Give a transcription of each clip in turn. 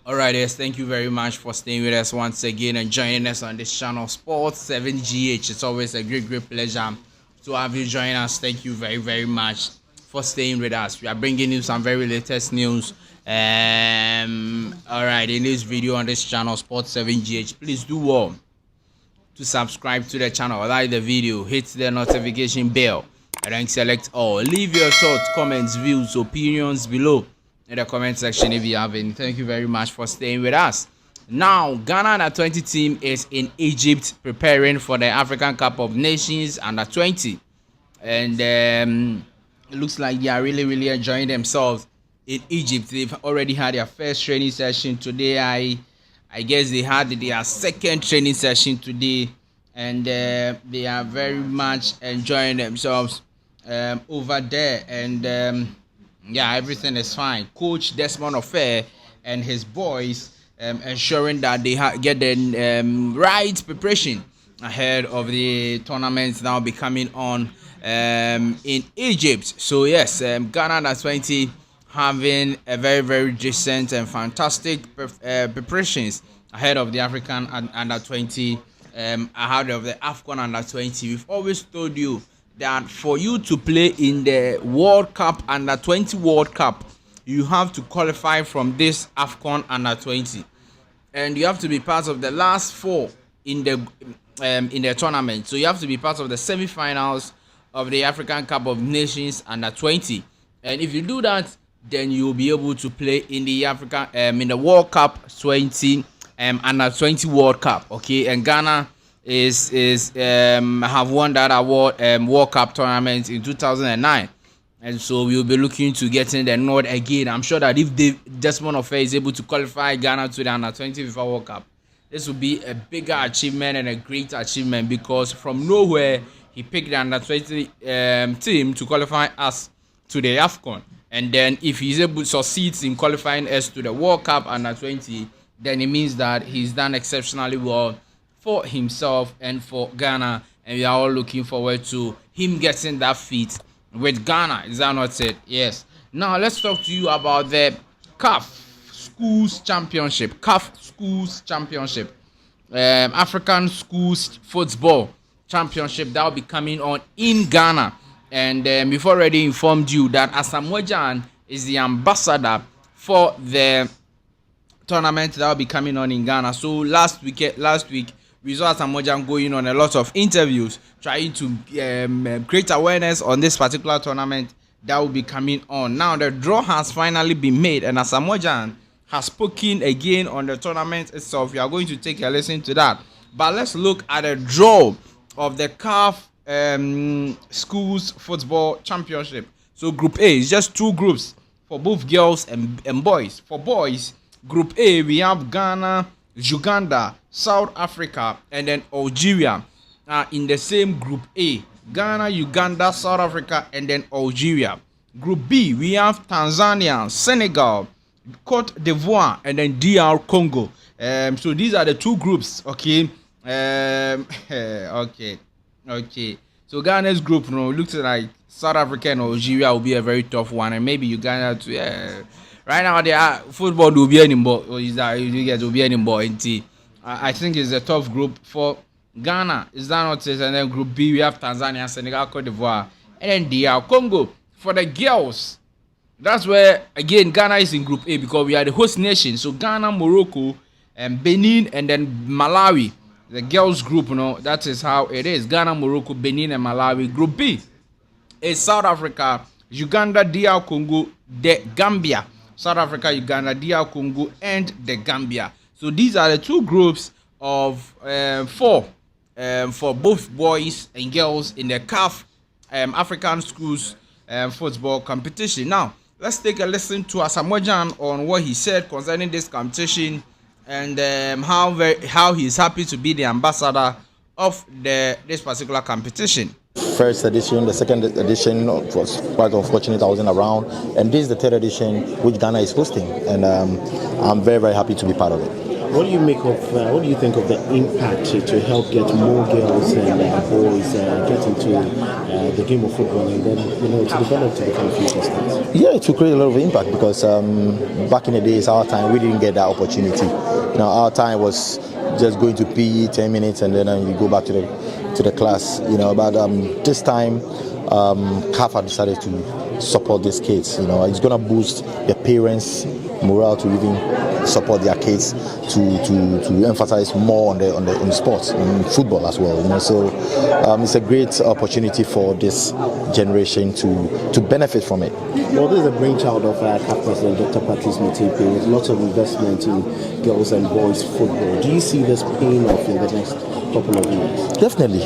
Alright, yes, thank you very much for staying with us once again and joining us on this channel, Sports 7GH. It's always a great pleasure to have you join us. Thank you very much for staying with us. We are bringing you some very latest news. Alright, in this video on this channel, Sports 7GH, please do well to subscribe to the channel, like the video, hit the notification bell, and then select all. Leave your thoughts, comments, views, opinions below in the comment section if you have any. Thank you very much for staying with us. Now, Ghana under 20 team is in Egypt preparing for the African Cup of Nations under 20, and it looks like they are really enjoying themselves in Egypt. They've already had their first training session today. I guess they had their second training session today, and they are very much enjoying themselves over there. And yeah, everything is fine. Coach Desmond Offer and his boys ensuring that they get the right preparation ahead of the tournaments now be coming on in Egypt. So yes, Ghana under 20 having a very decent and fantastic preparations ahead of the African under 20, ahead of the Afcon under 20. We've always told you that for you to play in the World Cup under 20 World Cup, you have to qualify from this Afcon under 20, and you have to be part of the last four in the tournament. So you have to be part of the semi-finals of the African Cup of Nations under 20, and if you do that, then you'll be able to play in the in the World Cup 20 under 20 World Cup. Okay, and Ghana is have won that award World Cup tournament in 2009, and so we'll be looking to getting the nod again. I'm sure that if Desmond Offer is able to qualify Ghana to the under 20 FIFA World Cup, this will be a bigger achievement and a great achievement, because from nowhere he picked the under 20 team to qualify us to the Afcon. And then if he's able to succeed in qualifying us to the World Cup under 20, then it means that he's done exceptionally well for himself and for Ghana. And we are all looking forward to him getting that feat with Ghana. Is that not it? Yes. Now let's talk to you about the CAF Schools Championship. CAF Schools Championship. African Schools Football Championship that will be coming on in Ghana. And we've already informed you that Asamoah Gyan is the ambassador for the tournament that will be coming on in Ghana. So last week we saw Asamoah Gyan going on a lot of interviews, trying to create awareness on this particular tournament that will be coming on. Now the draw has finally been made, and Asamoah Gyan has spoken again on the tournament itself. We are going to take a listen to that. But let's look at the draw of the CAF Schools Football Championship. So Group A is just two groups for both girls and boys. For boys, Group A, we have Ghana, Uganda, South Africa, and then Algeria in the same Group A. Ghana, Uganda, South Africa, and then Algeria. Group B, we have Tanzania, Senegal, Cote d'Ivoire, and then DR Congo. So these are the two groups. Okay. Okay. So Ghana's group, looks like South Africa and Algeria will be a very tough one, and maybe Uganda too. Yeah. Right now, football will be anymore. Or is that you guys will be anymore? I think it's a tough group for Ghana. Is that not it? And then Group B, we have Tanzania, Senegal, Cote d'Ivoire, and then DR Congo. For the girls, that's where again Ghana is in Group A because we are the host nation. So Ghana, Morocco, and Benin, and then Malawi. The girls group, that is how it is. Ghana, Morocco, Benin, and Malawi. Group B is South Africa, Uganda, DR Congo, the Gambia. South Africa, Uganda, DR Congo, and the Gambia. So these are the two groups of four for both boys and girls in the CAF African Schools Football Competition. Now, let's take a listen to Asamoah Gyan on what he said concerning this competition, and how he's happy to be the ambassador of this particular competition. First edition, the second edition was quite unfortunate. I wasn't around, and this is the third edition which Ghana is hosting, and I'm very happy to be part of it. What do you make of? What do you think of the impact to help get more girls and boys get into the game of football and then to develop to become future stars? Yeah, it will create a lot of impact because back in the days, our time, we didn't get that opportunity. Our time was just going to PE 10 minutes and then you go back to the class. But this time, CAF had decided to support these kids. It's gonna boost the parents' morale to even support their kids to emphasize more on the sports and football as well. So it's a great opportunity for this generation to benefit from it. Well, this is a brainchild of CAF President Dr. Patrice Motsepe with lots of investment in girls and boys football. Do you see this paying off in the next couple of years? Definitely.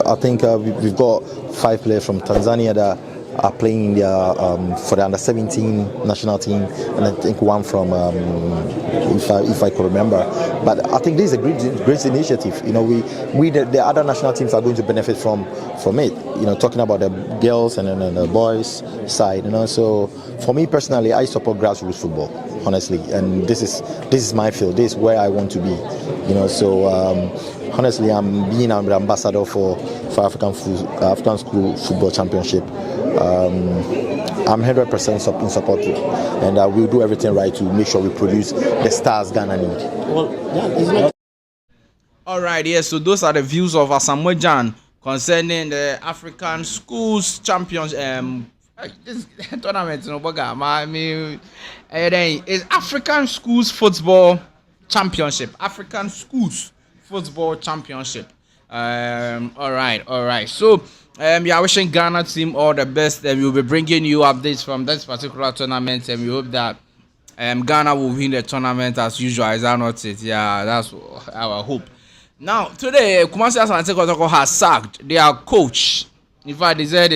I think we've got 5 players from Tanzania that are playing for the under 17 national team, and I think one from if I could remember. But I think this is a great initiative. The other national teams are going to benefit from it. Talking about the girls and then the boys side. So for me personally, I support grassroots football, honestly, and this is my field. This is where I want to be. So honestly, I'm being an ambassador for African School Football Championship. I'm 100% in support, and we'll do everything right to make sure we produce the stars Ghana need. Well, all right, yes. So those are the views of Asamoah Gyan concerning the African Schools Champions. This tournament, it's African Schools Football Championship. African Schools Football Championship. All right. So, are wishing Ghana team all the best, and we'll be bringing you updates from this particular tournament, and we hope that Ghana will win the tournament as usual. Is that not it? Yeah, that's our hope. Now, today, Kumasi Asante Kotoko has sacked their coach. In fact, they said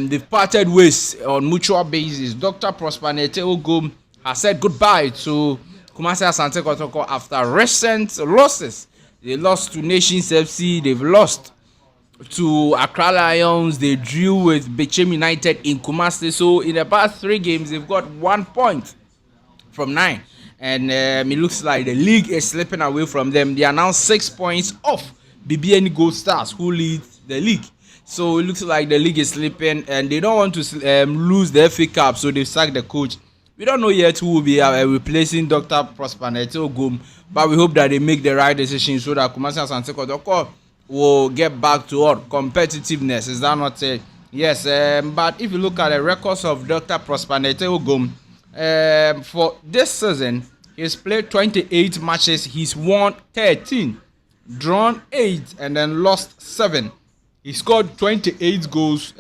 they've parted ways on mutual basis. Dr. Prosperity Ogum has said goodbye to Kumasi Asante Kotoko after recent losses. They lost to Nations FC. They've lost to Accra Lions. They drew with Bechem United in Kumasi. So in the past 3 games, they've got 1 point from 9. And it looks like the league is slipping away from them. They are now 6 points off BBN Gold Stars, who leads the league. So it looks like the league is slipping, and they don't want to lose the FA Cup, so they've sacked the coach. We don't know yet who will be replacing Dr. Prosperity Ogum, but we hope that they make the right decision so that Kumasi Asante Kotoko will get back to our competitiveness. Is that not it? Yes, but if you look at the records of Dr. Prosperity Ogum, for this season, he's played 28 matches. He's won 13, drawn 8, and then lost 7. He scored 28 goals,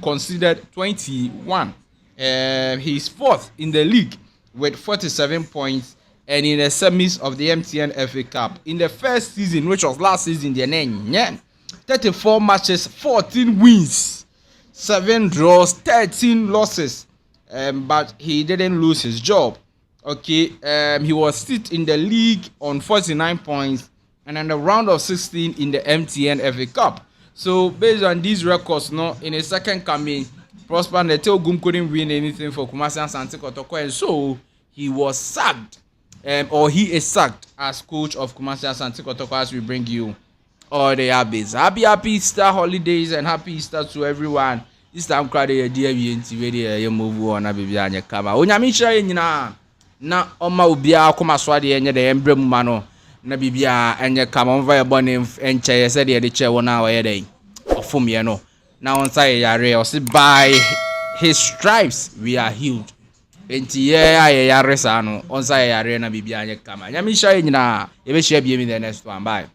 conceded 21. He's 4th in the league with 47 points, and in the semis of the MTN FA Cup. In the first season, which was last season, 34 matches, 14 wins, 7 draws, 13 losses. But he didn't lose his job. Okay, he was 6th in the league on 49 points, and in the round of 16 in the MTN FA Cup. So based on these records, in his second coming, Prosperity Ogum couldn't win anything for Kumasi Asante Kotoko, and so he was sacked, or he is sacked as coach of Kumasi Asante Kotoko. As we bring you all the updates. Happy Easter holidays and happy Easter to everyone. This time crowd the U20 video move on baby anya kama. Onyame hira nyina na oma obia akoma so ade enye de embrem ma no na bibia enye kama onva ye bone enche ye se de che wona wa ye den ofum ye no na on say yare o se by his stripes we are healed. Enti ye aye yare sa no on say yare na bibia anya kama. Nyame hira nyina ye be share bi mi the next one. Bye.